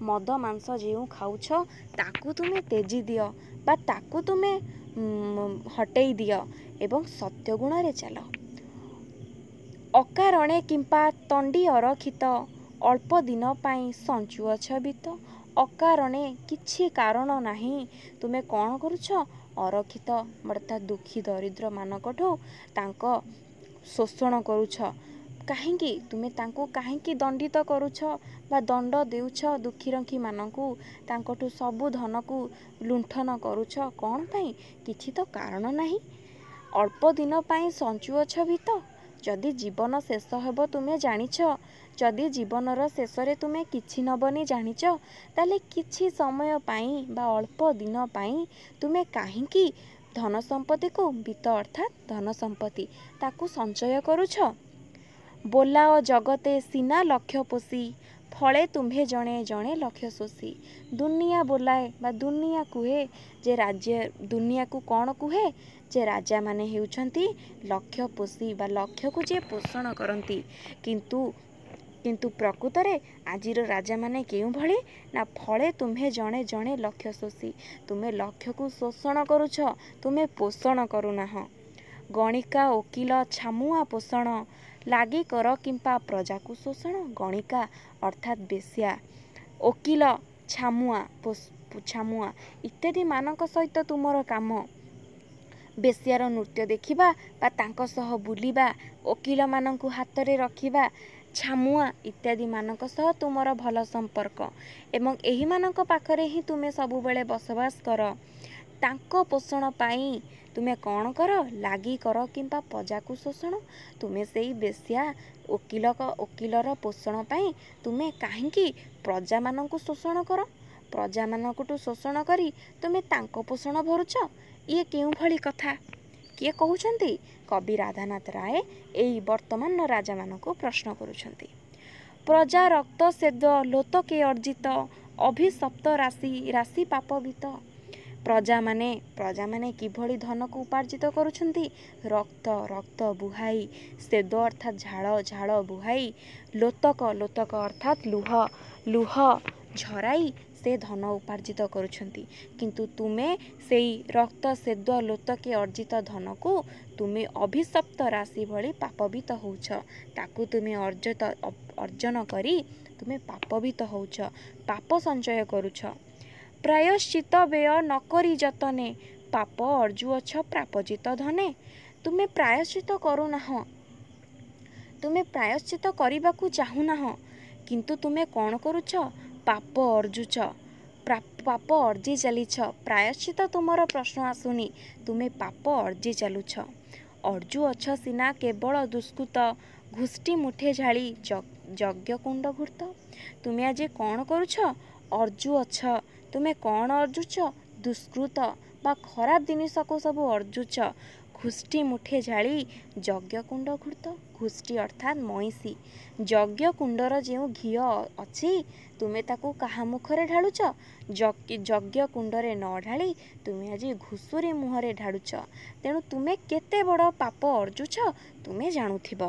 ମଦ ମାଂସ ଯେଉଁ ଖାଉଛ ତାକୁ ତୁମେ ତେଜି ଦିଅ ବା ତାକୁ ତୁମେ ହଟେଇ ଦିଅ ଏବଂ ସତ୍ୟଗୁଣରେ ଚାଲ। ଅକାରଣେ କିମ୍ପା ତଣ୍ଡି ଅରକ୍ଷିତ, ଅଳ୍ପ ଦିନ ପାଇଁ ସଞ୍ଚୁଅଛ ବିତ୍ତ। ଅକାରଣେ କିଛି କାରଣ ନାହିଁ ତୁମେ କ'ଣ କରୁଛ? ଅରକ୍ଷିତ ଅର୍ଥାତ୍ ଦୁଃଖୀ ଦରିଦ୍ର ମାନଙ୍କଠୁ ତାଙ୍କ ଶୋଷଣ କରୁଛ। କାହିଁକି ତୁମେ ତାଙ୍କୁ କାହିଁକି ଦଣ୍ଡିତ କରୁଛ ବା ଦଣ୍ଡ ଦେଉଛ? ଦୁଃଖୀରଙ୍କୀ ମାନଙ୍କୁ ତାଙ୍କଠୁ ସବୁ ଧନକୁ ଲୁଣ୍ଠନ କରୁଛ କ'ଣ ପାଇଁ? କିଛି ତ କାରଣ ନାହିଁ। ଅଳ୍ପ ଦିନ ପାଇଁ ସଞ୍ଚୁଅଛ ବିତ୍ତ। ଯଦି ଜୀବନ ଶେଷ ହେବ ତୁମେ ଜାଣିଛ, ଯଦି ଜୀବନର ଶେଷରେ ତୁମେ କିଛି ନେବନି ଜାଣିଛ, ତାହେଲେ କିଛି ସମୟ ପାଇଁ ବା ଅଳ୍ପ ଦିନ ପାଇଁ ତୁମେ କାହିଁକି ଧନ ସମ୍ପତ୍ତିକୁ ବିତ୍ତ ଅର୍ଥାତ୍ ଧନ ସମ୍ପତ୍ତି ତାକୁ ସଞ୍ଚୟ କରୁଛ? ବୋଲାଅ ଜଗତେ ସିନା ଲକ୍ଷ୍ୟ ପୋଷି, ଫଳେ ତୁମ୍ଭେ ଜଣେ ଜଣେ ଲକ୍ଷ୍ୟ ଶୋଷି। ଦୁନିଆ ବୋଲାଏ ବା ଦୁନିଆ କୁହେ ଯେ ଦୁନିଆକୁ କ'ଣ କୁହେ? ଯେ ରାଜାମାନେ ହେଉଛନ୍ତି ଲକ୍ଷ୍ୟ ପୋଷି ବା ଲକ୍ଷ୍ୟକୁ ଯିଏ ପୋଷଣ କରନ୍ତି। କିନ୍ତୁ ପ୍ରକୃତରେ ଆଜିର ରାଜାମାନେ କେଉଁଭଳି? ନା ଫଳେ ତୁମ୍ଭେ ଜଣେ ଜଣେ ଲକ୍ଷ୍ୟ ଶୋଷି। ତୁମେ ଲକ୍ଷ୍ୟକୁ ଶୋଷଣ କରୁଛ, ତୁମେ ପୋଷଣ କରୁନାହଁ। ଗଣିକା ଓକିଲ ଛାମୁଆ ପୋଷଣ, ଲାଗି କର କିମ୍ପା ପ୍ରଜାକୁ ଶୋଷଣ। ଗଣିକା ଅର୍ଥାତ୍ ବେଶ୍ୟା, ଓକିଲ ଛାମୁଆ ଇତ୍ୟାଦି ମାନଙ୍କ ସହିତ ତୁମର କାମ। ବେଶ୍ୟାର ନୃତ୍ୟ ଦେଖିବା ବା ତାଙ୍କ ସହ ବୁଲିବା, ଓକିଲମାନଙ୍କୁ ହାତରେ ରଖିବା, ଛାମୁଆ ଇତ୍ୟାଦି ମାନଙ୍କ ସହ ତୁମର ଭଲ ସମ୍ପର୍କ ଏବଂ ଏହିମାନଙ୍କ ପାଖରେ ହିଁ ତୁମେ ସବୁବେଳେ ବସବାସ କର। ତାଙ୍କ ପୋଷଣ ପାଇଁ ତୁମେ କ'ଣ କର? ଲାଗି କର କିମ୍ବା ପ୍ରଜାକୁ ଶୋଷଣ। ତୁମେ ସେଇ ବେଶ୍ୟା ଓକିଲର ପୋଷଣ ପାଇଁ ତୁମେ କାହିଁକି ପ୍ରଜାମାନଙ୍କୁ ଶୋଷଣ କର? ପ୍ରଜାମାନଙ୍କଠୁ ଶୋଷଣ କରି ତୁମେ ତାଙ୍କ ପୋଷଣ ଭରୁଛ। ଇଏ କେଉଁଭଳି କଥା? କିଏ କହୁଛନ୍ତି? କବି ରାଧାନାଥ ରାୟ ଏଇ ବର୍ତ୍ତମାନର ରାଜାମାନଙ୍କୁ ପ୍ରଶ୍ନ କରୁଛନ୍ତି। ପ୍ରଜା ରକ୍ତ ସେଦ ଲୋତକେ ଅର୍ଜିତ, ଅଭିଶପ୍ତ ରାଶି ପାପବିତ। ପ୍ରଜାମାନେ କିଭଳି ଧନକୁ ଉପାର୍ଜିତ କରୁଛନ୍ତି? ରକ୍ତ ବୁହାଇ, ସେଦ ଅର୍ଥାତ୍ ଝାଳ ବୁହାଇ, ଲୋତକ ଅର୍ଥାତ୍ ଲୁହ ଝରାଇ ସେ ଧନ ଉପାର୍ଜିତ କରୁଛନ୍ତି। କିନ୍ତୁ ତୁମେ ସେଇ ରକ୍ତ ସେଦ ଲୋତକେ ଅର୍ଜିତ ଧନକୁ ତୁମେ ଅଭିଶପ୍ତ ରାଶି ଭଳି ପାପବିତ ହେଉଛ। ତାକୁ ତୁମେ ଅର୍ଜନ କରି ତୁମେ ପାପବିତ ହେଉଛ, ପାପ ସଞ୍ଚୟ କରୁଛ। ପ୍ରାୟଶ୍ଚିତ ବ୍ୟୟ ନକରି ଯତନେ, ପାପ ଅର୍ଜୁଅଛ ପ୍ରାପଜିତ ଧନେ। ତୁମେ ପ୍ରାୟଶ୍ଚିତ କରୁନାହଁ, ତୁମେ ପ୍ରାୟଶ୍ଚିତ କରିବାକୁ ଚାହୁଁନାହଁ, କିନ୍ତୁ ତୁମେ କ'ଣ କରୁଛ? ପାପ ଅର୍ଜୁଛ, ପାପ ଅର୍ଜି ଚାଲିଛ। ପ୍ରାୟଶ୍ଚିତ ତୁମର ପ୍ରଶ୍ନ ଆସୁନି, ତୁମେ ପାପ ଅର୍ଜି ଚାଲୁଛ। ଅର୍ଜୁଅଛ ସିନା କେବଳ ଦୁଷ୍କୃତ, ଘୁଷ୍ଟି ମୁଠେ ଝାଳି ଯଜ୍ଞକୁଣ୍ଡ ଘୃତ। ତୁମେ ଆଜି କ'ଣ କରୁଛ? ଅର୍ଜୁଅଛ, ତୁମେ କ'ଣ ଅର୍ଜୁଛ? ଦୁଷ୍କୃତ ବା ଖରାପ ଜିନିଷକୁ ସବୁ ଅର୍ଜୁଛ। ଘୁଷ୍ଟି ମୁଠେ ଝାଳି ଯଜ୍ଞକୁଣ୍ଡ ଘୃତ। ଘୁଷ୍ଟି ଅର୍ଥାତ୍ ମଇଁଷି। ଯଜ୍ଞକୁଣ୍ଡର ଯେଉଁ ଘିଅ ଅଛି ତୁମେ ତାକୁ କାହା ମୁଖରେ ଢାଳୁଛ? ଯଜ୍ଞକୁଣ୍ଡରେ ନ ଢାଳି ତୁମେ ଆଜି ଘୁଷୁରୀ ମୁହଁରେ ଢାଳୁଛ। ତେଣୁ ତୁମେ କେତେ ବଡ଼ ପାପ ଅର୍ଜୁଛ ତୁମେ ଜାଣୁଥିବ।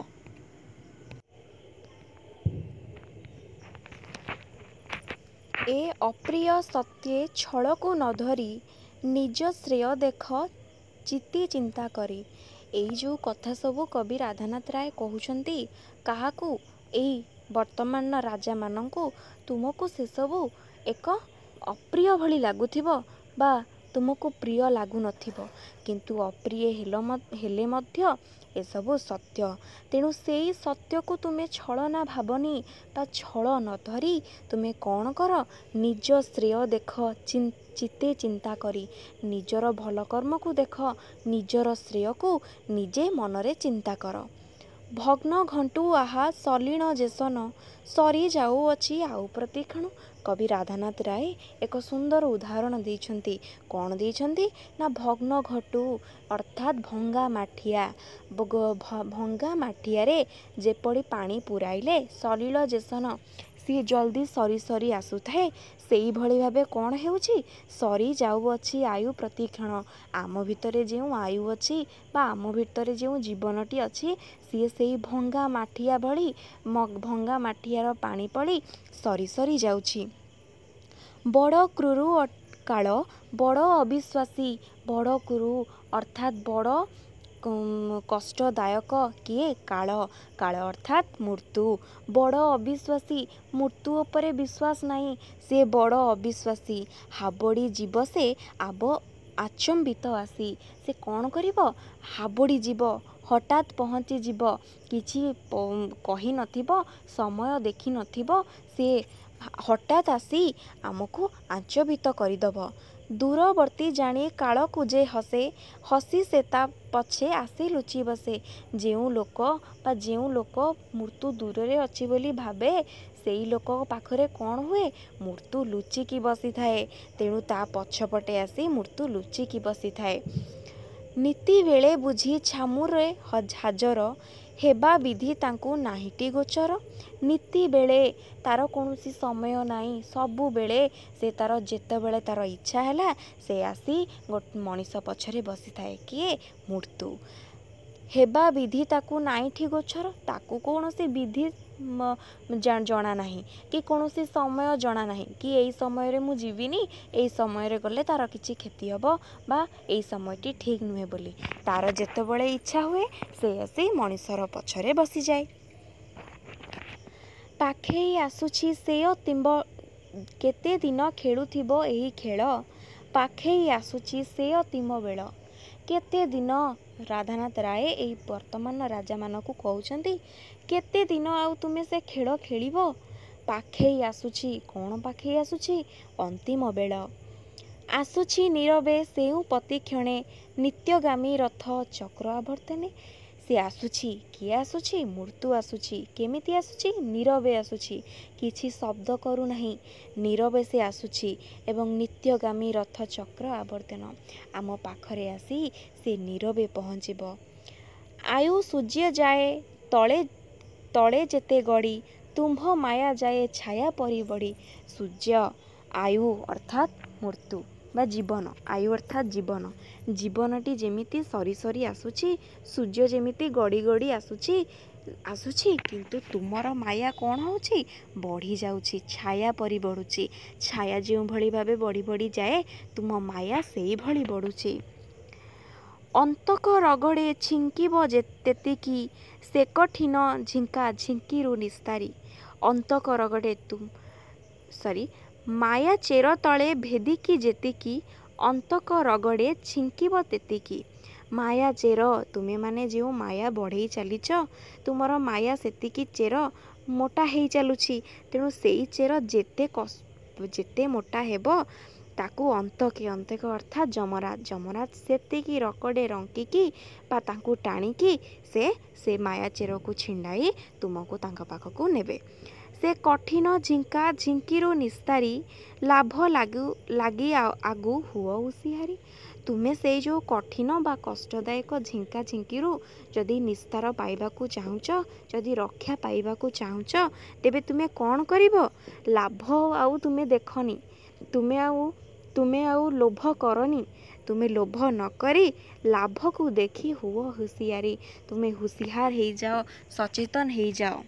ଏ ଅପ୍ରିୟ ସତ୍ୟେ ଛଳକୁ ନ ଧରି, ନିଜ ଶ୍ରେୟ ଦେଖ ଚିତି ଚିନ୍ତା କରି। ଏଇ ଯେଉଁ କଥା ସବୁ କବି ରାଧାନାଥ ରାୟ କହୁଛନ୍ତି କାହାକୁ? ଏଇ ବର୍ତ୍ତମାନର ରାଜାମାନଙ୍କୁ। ତୁମକୁ ସେସବୁ ଏକ ଅପ୍ରିୟ ଭଳି ଲାଗୁଥିବ ବା तुमको प्रिय लगुनथिबो किंतु अप्रिय हेले मध्य एसबु सत्य। तेणु से सत्य को तुम्हें छलना भावनी बा छल न धरी तुम्हें कौन कर निज श्रेय देख चिते चिंता करी निजर भल कर्म को देख निजर श्रेय को निजे मनरे चिंता कर। भग्न घंटू आहा सलीण जेसन सरी जाऊअछि आउ प्रतिक्षण। कवि राधानाथ राय एक सुंदर उदाहरण देइछन्ति। कौन देइछन्ति ना भग्न घटू अर्थात भंगा माठिया भंगा माठिया रे जेपड़ी पानी पुराइले सलील जेसन सी जल्दी सरी सरी आसुथाए सेई भली भाबे कौन हेउछि सरी जाऊअछि आयु प्रतिक्षण। आम भितरे जेउ आयु अछि बा आम भितरे जेउ जीवनटी अछि सी सेई भंगा माठिया भली भंगा माठियार पानी पड़ी सरी सरी जाउछि। बड़ क्रूर काल बड़ अविश्वासी बड़ क्रूर अर्थात बड़ कष्टदायक किए काल काल अर्थात मृत्यु। बड़ अविश्वासी मृत्यु उपरे विश्वास नहीं से बड़ अविश्वासी हाबड़ी जीव से आब आचंबित आसी से कौन करिवो हाबड़ी जीव हठात पहुँची जीव किछि कही नथिबो समय देखी नथिबो से हठात आसी आमको आचंबित करिदब। दूरवर्ती जानी काल को जे हसे हसी से ता पछे आसी लुचि बसे। जेउ लोक बा जेउ लोक मृत्यु दूर रे अछि बोली भाबे सेई लोक पाखरे कौन हुए मृत्यु लुचिकी बसी थाए। तेणु ता पछपटे आसी मृत्यु लुचिकी बसी थाए। नीति बेले बुझी छामुरे हाजर हेबा विधि तांकु नाहिटी गोचर। नीति बेले तार कौनसी समय नाही सबु बेले से तार जेते बेले तार इच्छा हैला से आसी मनीष पछरे बसी थाए किए मृत्यु। हेबा विधि ताकू नाइठी गोचर ताकू कौनसी विधि जना नहीं कि कौनसी समय जना नहीं कि एई समय रे मु जीविनी एई समय रे गले तार किछि क्षति हबो बा एई समयटी ठीक नुहे बोली तार जेतेबेले इच्छा हुए से आसी मनीषर पछरे बसी जाए। पाखेई आसुछि से तिंब केते दिन खेलुथिबो एही खेल पाखेई आसुछि से तिम बेल केते दिन। राधानाथ राय एई वर्तमान राजा मानकु कहउछन्ति केते दिन आउ तुमे से खेल खेलिबो पाखेई आसुछि कौन पाखेई आसुछि अंतिम बेल। आसुछि नीरवे सेउ प्रतिक्षणे नित्यगामी रथ चक्र आवर्तने। से आसुछि किए आसुछि मृत्यु आसुछि केमिति आसुछि नीरवे आसुछि किछि शब्द करू नहीं नीरवे से आसुछि एवं नित्यगामी रथ चक्र आवर्तन आम पाखरे आसी से नीरवे पहुँचब। आयु सूर्य जाए तले तले जेते गड़ी तुम्भ माया जाए छाया परी बड़ी। सूर्य आयु अर्थात मृत्यु बा जीवन आयु अर्थात जीवन जीवनटी जेमिति सरी सरी आसुछि सूर्य जेमिति गड़ी गड़ी आसुछि किंतु तुमर माया कौन होछि बढ़ी जाउछि छाया परी बढ़ुछि। छाया जो भली भाबे बढ़ी बढ़ी जाए तुम माया सेई भली बढ़ुछि। अंतक रगड़े छिंकिब जेतेतिकी से कठिन झिंका झिंकीरु निस्तारी। अंतक रगड़े माया चेर तले भेदिकी जेतिकी अंतक रगड़े छिंकिब तेतिकी। माया चेर तुमे माने जो माया बढ़ई चलीच तुमर माया सेतिकी चेर मोटा हेई चलुछि तेणु सेई चेर जेते मोटा हेबो ताकू अंतके अंतक अर्थात जमराज जमराज सेतिकी रकड़े रंकिकी बा तांकू टाणिकी से माया चेर को छिंडाई तुमको तांका पाखकू नेबे। से कठिन झिंका झिंकीरु निस्तारी लाभ लगी आगु हुआ हुसियारी। तुमे से जो कठिन बा कष्टदायक झिंका झिंकीरु जदि निस्तार पाइबाकू चाहुच जदि रक्षा पाइबाकू चाहुच तेबे तुमे कौन करिवो लाभ आउ तुमे देखनी तुमे आउ लोभ करनी तुमे लोभ न करी लाभ को देखी हुआ हुसियारी। तुमे हुसियार हो जाओ सचेतन हो जाओ।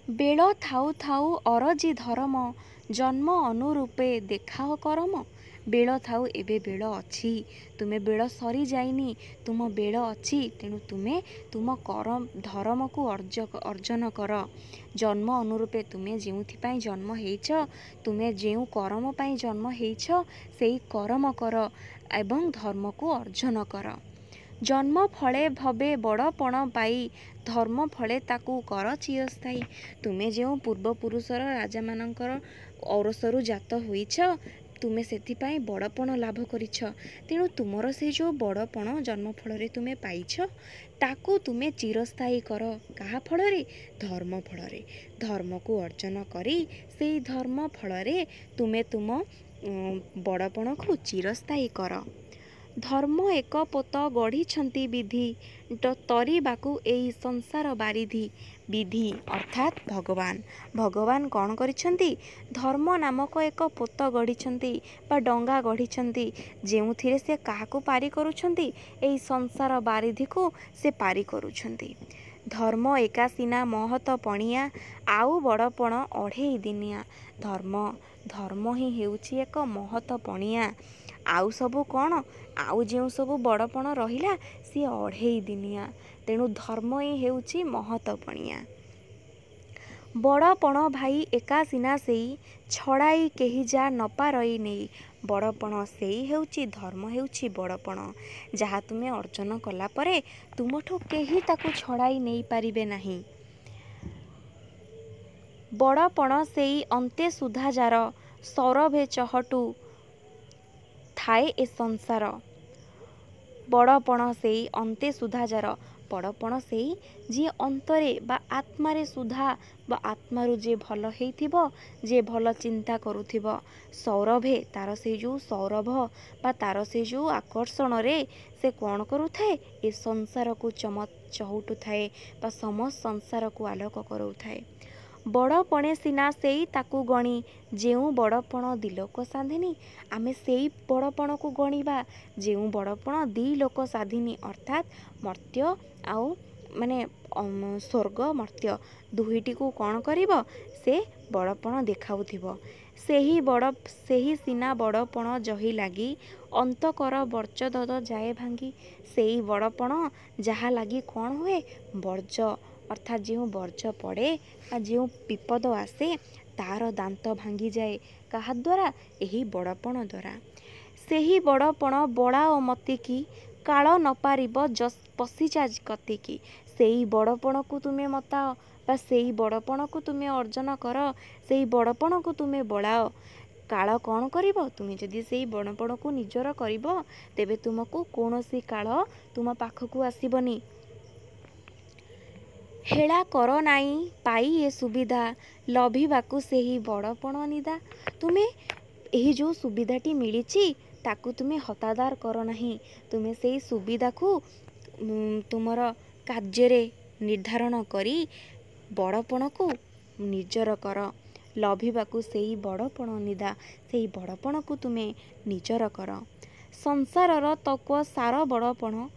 बेल थाउ थाउ अरजी धर्म जन्म अनुरूपे देखाओ करम बेल थाउ एबे बेल अछि तुमे बेल सरी जाइनी तुम बेल अछि तेणु तुमे तुम कर्म धर्म को अर्जन कर जन्म अनुरूपे तुमे जेउथिपाई जन्म हेइछ तुमे जेउ कर्म पाई जन्म हेइछ सेई कर्म कर एवं धर्म को अर्जन कर जन्म फले भवे बड़पण पाई धर्म फले ताकू कर चिरस्थायी तुमे जो पूर्वपुरुषर राजा मानकर औरसरु जात होइछ तुमे सेथिपाई बड़पण लाभ करिछ तेणु तुमर से जो बड़पण जन्म फल तुमे पाइछ ताकू तुमे चिरस्थायी कर कहा फल धर्म फल धर्म को अर्जन करी से धर्म फल तुमे तुम बड़पण को चिरस्थायी कर धर्म एक पोत गढ़ी विधि तरीबाकू एई संसार बारिधि विधि अर्थात भगवान भगवान कौन करिछंती धर्म नामक एक पोत गढ़ी बा डंगा गढ़ी जेउथिरे से काहाकू पारी करुछंती एई संसार बारिधि को से पारी करुछंती धर्म एका सिना महत पणिया आउ बड़पण अढ़ेई दिनिया धर्म धर्म ही हेउची एक महत पणिया आउ सबू कौन आउ जो सबू बड़पण रहिला सी अढ़ेई दिनिया तेणु धर्म ही हेउची महत पणिया बड़पण भाई एका सिना सेई छड़ाई केही जा न पारई नेई बड़पण सेई हेउची धर्म हेउची बड़पण जहा तुमे अर्जन कला परे तुमठो केही ताकू छड़ाई नेई पारिबे नाही बड़पण सेई अंते सुधा जार सौरभे चहटू थाए ए संसार बड़पण सेई अंते सुधा जार बड़पण सेई जी अंतरे बा आत्मारे सुधा बा आत्मारु जे भल हेइथिबो जे भल चिंता करुथिबो सौरभे तार से जो सौरभ बा तार से जो आकर्षण रे से कौन करुथाए ए संसार को चहटू थाए बा समस्त संसार को आलोक करुथाए बड़पणे सिना सेई ताकू गणी जेउ बड़पण दिलोक साधिनी आमे सेई बड़पण को गणिबा जेउ बड़पण दी लोक साधिनी अर्थात मर्त्य आउ माने स्वर्ग मर्त्य दुहीटी को कौन करिबो से बड़पण देखाउथिबो सेही सिना बड़पण जही लागी अंतकर वर्जदद जाए भांगी सेई बड़पण जहा लागी कौन हुए वर्ज अर्थात जो वर्ज पड़े जो विपद आसे तार दांत भांगी जाए कहा द्वारा यही बड़पण द्वारा सेही बड़पण बड़ा ओ मतिकी काल न पारिब पशिजा कतिकी सेई बड़पण को तुमे मताओ बा सेई बड़पण को तुमे अर्जन कर सेई बड़पण को तुमे बड़ाओ काल कौन करिबो तुमे जदि सेई बड़पण को निजर करिबो तेबे तुमको कोनोसी काल तुम पाखकू आसीबनी हेला कर नाई पाई ए सुविधा लभिबाकू सेही बड़पण निदा तुमे एही जो सुविधाटी मिलिछि ताकू तुमे हतादार कर नाही तुमे सेही सुविधा को तुमर कार्य निर्धारण करी बड़पण को निजर कर लभिबाकू सेही बड़पण निदा सेही बड़पण को तुमे निजर कर संसारर तत्व सार बड़पण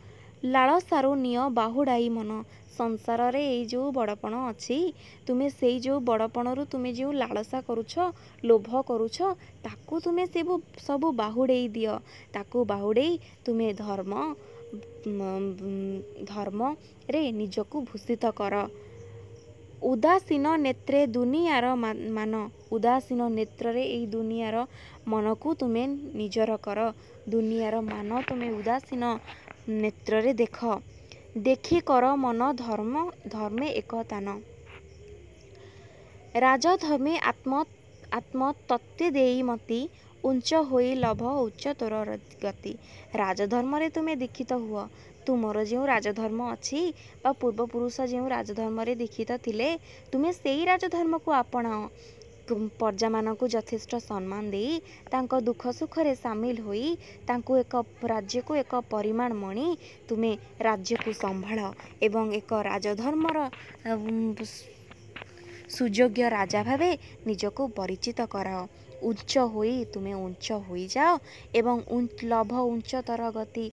लालसारू निय बाहुडाई मन संसार रे ये जो बड़पण अच्छी तुमे से जो बड़पणरू तुमे जो लालसा करुछ लोभ करुछ ताकू तुमे सबू बाहुडेई दियो ताकू बाहुडेई तुमे धर्म रे निजको भूषित कर उदासीन नेत्रे दुनियार मान उदासीन नेत्र रे एई दुनियार मन को तुमे निजर कर दुनियार मान तुमे उदासीन नेत्र रे देख देखी कर मन धर्मे एकतान राजधर्मे आत्म तत्व देई मती उच्च होई लभ उच्चतर गति राजधर्म रे तुमे दीक्षित हुआ तुमर जो राजधर्म अच्छी बा पूर्वपुरुष जो राजधर्म रे दीक्षित थिले तुमे सेई राजधर्म को आपणाओ प्रजा मानक यथेष्ट सम्मान देई तांको दुख सुख रे सामिल होई तांको एक राज्य को एक परिमाण मणि तुमे राज्य को संभाळ एवं एक राजधर्मर सुयोग्य राजा भावे निजको परिचित कराओ उच्च होई तुमे उच्च होई जाओ एवं लभ उच्चतर गति